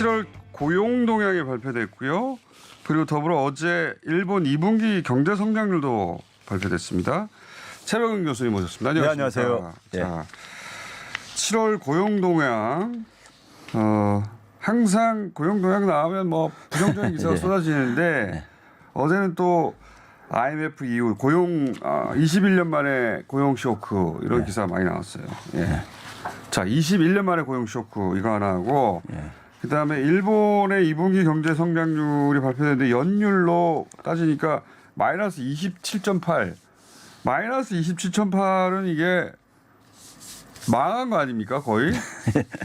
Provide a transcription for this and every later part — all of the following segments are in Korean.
7월 고용 동향이 발표됐고요. 그리고 더불어 어제 일본 2분기 경제 성장률도 발표됐습니다. 최백은 교수님 모셨습니다. 안녕하십니까? 네, 안녕하세요. 자, 7월 고용 동향 항상 고용 동향 나오면 뭐 부정적인 기사가 쏟아지는데 어제는 또 IMF 이후 고용 21년 만에 고용 쇼크 이런 기사가 많이 나왔어요. 예. 자, 21년 만에 고용 쇼크 이거 하나 하고 그다음에 일본의 2분기 경제 성장률이 발표됐는데 연율로 따지니까 마이너스 27.8. 마이너스 27.8은 이게 망한 거 아닙니까? 거의.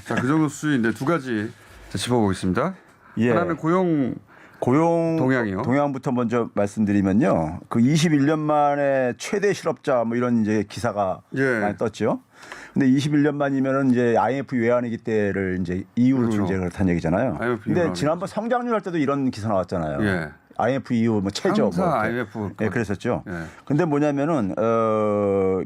자, 그 정도 수준인데 두 가지 짚어보겠습니다. 예. 하나는 고용 동향이요. 동향부터 먼저 말씀드리면요. 그 21년 만에 최대 실업자 뭐 이런 이제 기사가 많이 떴죠. 근데 21년 만이면은 이제 IMF 외환위기 때를 이제 이유로 그렇죠. 이제 그렇다는 얘기잖아요. 근데 지난번 성장률 할 때도 이런 기사 나왔잖아요. 예. IMF 이후 뭐 최저 뭐 IMF 예, 그랬었죠. 예. 근데 뭐냐면은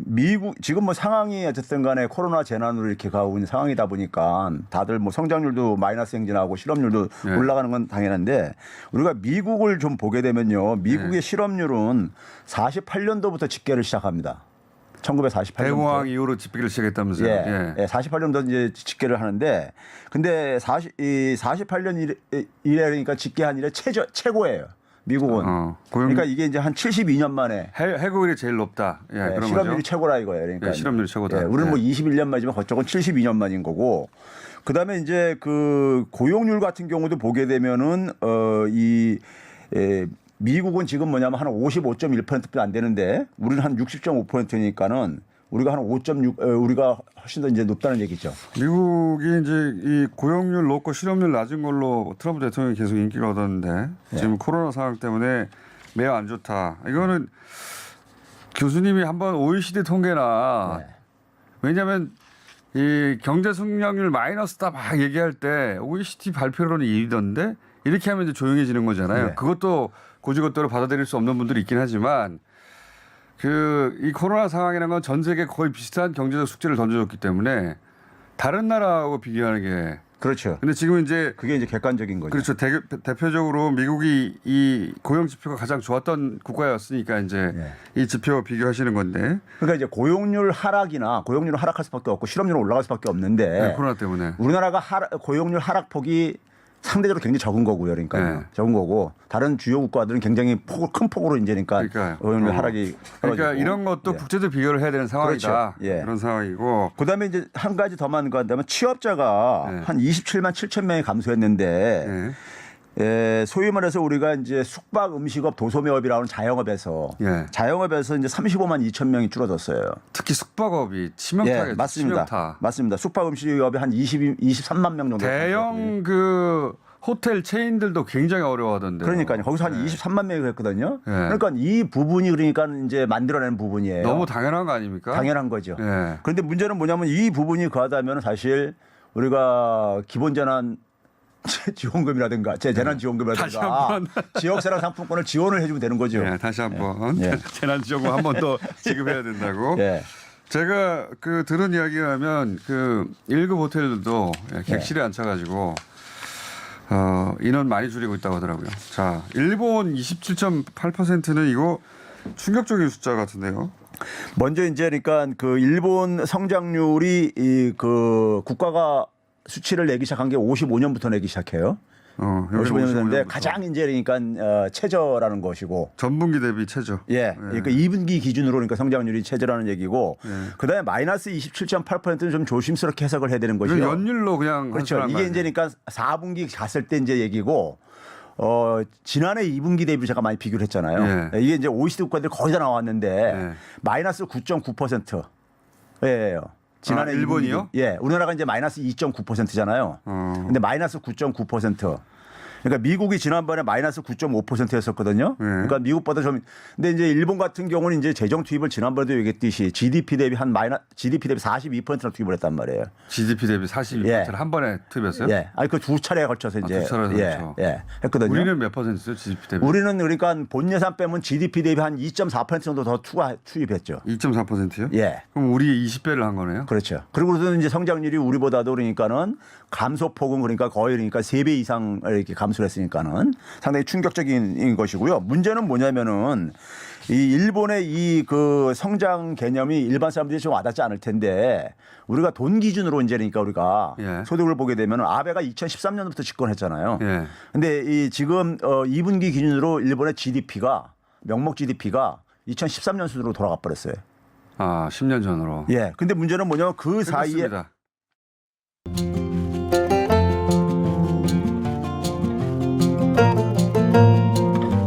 미국 지금 뭐 상황이 어쨌든 간에 코로나 재난으로 이렇게 가고 있는 상황이다 보니까 다들 뭐 성장률도 마이너스 행진하고 실업률도 올라가는 건 당연한데 우리가 미국을 좀 보게 되면요. 미국의 실업률은 48년도부터 집계를 시작합니다. 1948년도. 대공황 이후로 집계를 시작했다면서요. 예. 48년도 이제 집계를 하는데 근데 48년 이래 그러니까 집계한 이래 최고예요. 미국은. 그러니까 이게 이제 한 72년 만에 해고율이 제일 높다. 예, 그런 실업률이 거죠? 최고라 이거예요. 그러니까 예, 실업률이 최고다. 우리는 뭐 21년 만이지만 그쪽은 72년 만인 거고. 그다음에 이제 그 고용률 같은 경우도 보게 되면은 미국은 지금 뭐냐면 한 55.1%도 안 되는데 우리는 한 60.5%니까는 우리가 한 5.6 우리가 훨씬 더 이제 높다는 얘기죠. 미국이 이제 이 고용률 높고 실업률 낮은 걸로 트럼프 대통령이 계속 인기를 얻었는데 지금 코로나 상황 때문에 매우 안 좋다. 이거는 교수님이 한번 OECD 통계나 왜냐하면 이 경제 성장률 마이너스다 막 얘기할 때 OECD 발표로는 1위던데 이렇게 하면 이제 조용해지는 거잖아요. 그것도 고지고대로 받아들일 수 없는 분들이 있긴 하지만 이 코로나 상황이라는 건 전 세계 거의 비슷한 경제적 숙제를 던져줬기 때문에 다른 나라하고 비교하는 게 그렇죠. 근데 지금 이제 그게 이제 객관적인 거죠. 그렇죠. 대표적으로 미국이 이 고용 지표가 가장 좋았던 국가였으니까 이제 이 지표와 비교하시는 건데. 그러니까 이제 고용률 하락이나 고용률 하락할 수밖에 없고 실업률은 올라갈 수밖에 없는데 코로나 때문에 우리나라가 고용률 하락폭이 상대적으로 굉장히 적은 거고요. 그러니까 적은 거고 다른 주요 국가들은 굉장히 큰 폭으로 이제 그러니까 고용률 하락이 그러니까 이런 것도 국제적 비교를 해야 되는 상황이다. 그렇죠. 그런 상황이고. 그다음에 이제 한 가지 더만 간다면 취업자가 한 27만 7천 명이 감소했는데 소위 말해서 우리가 이제 숙박, 음식업, 도소매업이라는 자영업에서 이제 35만 2천 명이 줄어들었어요. 특히 숙박업이 치명타겠죠. 맞습니다. 치명타. 맞습니다. 숙박, 음식업이 한 23만 명 정도. 대형 그 호텔 체인들도 굉장히 어려워하던데. 그러니까요. 거기서 한 23만 명이 그랬거든요. 그러니까 이 부분이 그러니까 이제 만들어낸 부분이에요. 너무 당연한 거 아닙니까? 당연한 거죠. 그런데 문제는 뭐냐면 이 부분이 과하다면 사실 우리가 기본재난 지원금이라든가 재난지원금이라든가 지역재난 상품권을 지원을 해주면 되는 거죠. 다시 한번 재난지원금 한 번 더 지급해야 된다고. 제가 들은 이야기라면 1급 호텔들도 객실에 앉혀가지고 인원 많이 줄이고 있다고 하더라고요. 자, 일본 27.8%는 이거 충격적인 숫자 같은데요. 먼저 이제 그러니까 일본 성장률이 국가가 수치를 내기 시작한 게 55년부터 내기 시작해요. 55년인데 가장 이제 그러니까 최저라는 것이고 전분기 대비 최저. 그러니까 2분기 기준으로 그러니까 성장률이 최저라는 얘기고 그다음에 마이너스 27.8%는 좀 조심스럽게 해석을 해야 되는 것이요. 연율로 그냥 그렇죠. 이게 이제 그러니까 4분기 갔을 때 이제 얘기고 지난해 2분기 대비 제가 많이 비교를 했잖아요. 이게 이제 OECD 국가들이 거의 다 나왔는데 마이너스 9.9%예요. 지난해 일본이요? 우리나라가 이제 마이너스 2.9%잖아요. 근데 마이너스 9.9%. 그러니까 미국이 지난번에 마이너스 9.5%였었거든요. 그러니까 미국보다 좀 근데 이제 일본 같은 경우는 이제 재정 투입을 지난번에도 얘기했듯이 GDP 대비 GDP 대비 42%나 투입을 했단 말이에요. GDP 대비 42%를 한 번에 투입했어요? 예. 아니 그 두 차례에 걸쳐서 이제 두 차례에 걸쳐. 했거든요. 우리는 몇 %죠? GDP 대비? 우리는 그러니까 본 예산 빼면 GDP 대비 한 2.4% 정도 더 투입했죠. 2.4%요? 예. 그럼 우리 20배를 한 거네요? 그렇죠. 그리고는 이제 성장률이 우리보다도 그러니까는 감소폭은 그러니까 거의 그러니까 3배 이상 이렇게 감소를 했으니까는 상당히 충격적인 것이고요. 문제는 뭐냐면은 이 일본의 이 그 성장 개념이 일반 사람들이 좀 와닿지 않을 텐데 우리가 돈 기준으로 이제 그러니까 우리가 예. 소득을 보게 되면 아베가 2013년부터 집권했잖아요. 예. 근데 이 지금 2분기 기준으로 일본의 GDP가 명목 GDP가 2013년 수준으로 돌아가 버렸어요. 아, 10년 전으로. 예. 근데 문제는 뭐냐면 그 사이에 끝났습니다.